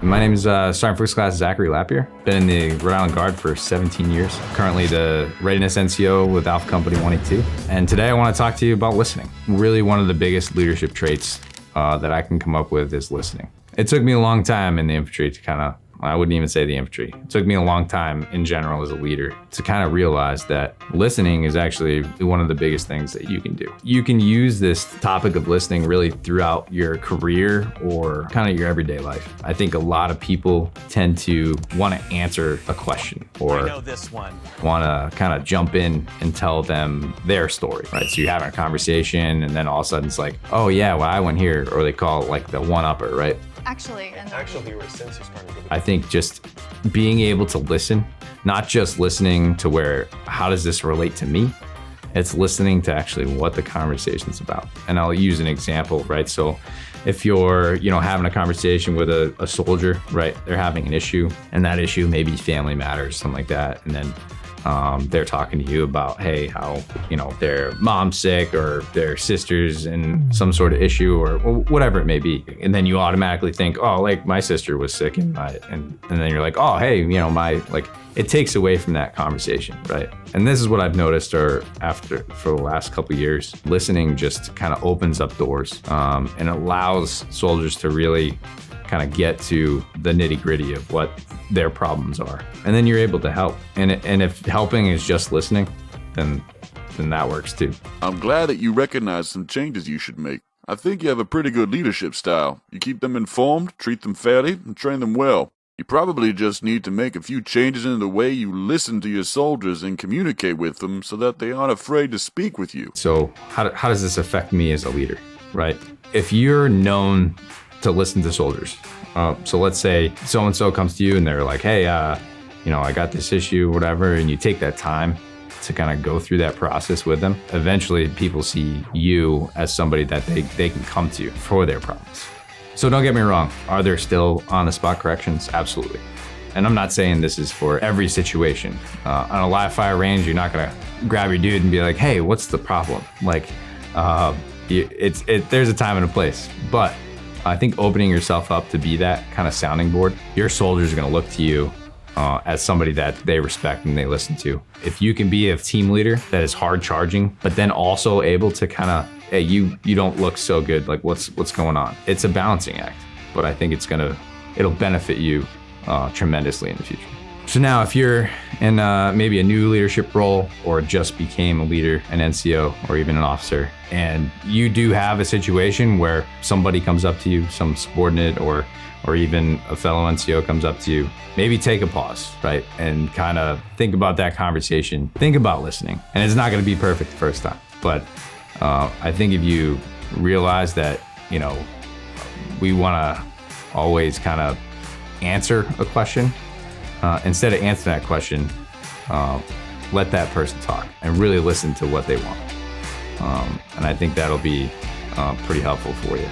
My name is Sergeant First Class Zachary Lapierre. Been in the Rhode Island Guard for 17 years. Currently the Readiness NCO with Alpha Company 182. And today I want to talk to you about listening. Really one of the biggest leadership traits that I can come up with is listening. It took me a long time in the infantry to I wouldn't even say the infantry. It took me a long time in general as a leader to kind of realize that listening is actually one of the biggest things that you can do. You can use this topic of listening really throughout your career or kind of your everyday life. I think a lot of people tend to want to answer a question or I know this one. Want to kind of jump in and tell them their story, right? So you're having a conversation and then all of a sudden it's like, oh yeah, well I went here, or they call it like the one-upper, right? Actually, you were since you started. I think just being able to listen, not just listening to where, how does this relate to me? It's listening to actually what the conversation's about. And I'll use an example, right? So if you're, having a conversation with a soldier, right? They're having an issue, and that issue may be family matters, something like that. And then they're talking to you about, hey, how, their mom's sick or their sister's in some sort of issue or whatever it may be. And then you automatically think, oh, like my sister was sick and then you're like, oh, hey, it takes away from that conversation, right? And this is what I've noticed for the last couple of years, listening just kind of opens up doors and allows soldiers to really kind of get to the nitty gritty of what their problems are. And then you're able to help. And if helping is just listening, then that works too. I'm glad that you recognize some changes you should make. I think you have a pretty good leadership style. You keep them informed, treat them fairly, and train them well. You probably just need to make a few changes in the way you listen to your soldiers and communicate with them so that they aren't afraid to speak with you. So how does this affect me as a leader, right? If you're known to listen to soldiers. So let's say so-and-so comes to you and they're like, hey, I got this issue, whatever, and you take that time to kind of go through that process with them. Eventually people see you as somebody that they can come to for their problems. So don't get me wrong, are there still on-the-spot corrections? Absolutely. And I'm not saying this is for every situation. On a live fire range, you're not gonna grab your dude and be like, hey, what's the problem? There's a time and a place, but I think opening yourself up to be that kind of sounding board, your soldiers are going to look to you as somebody that they respect and they listen to. If you can be a team leader that is hard charging, but then also able to kind of, hey, you don't look so good, like what's going on? It's a balancing act, but I think it'll benefit you tremendously in the future. So now if you're in maybe a new leadership role or just became a leader, an NCO, or even an officer, and you do have a situation where somebody comes up to you, some subordinate or even a fellow NCO comes up to you, maybe take a pause, right? And kind of think about that conversation, think about listening. And it's not gonna be perfect the first time, but I think if you realize that, we wanna always kind of answer a question, instead of answering that question, let that person talk and really listen to what they want. And I think that'll be pretty helpful for you.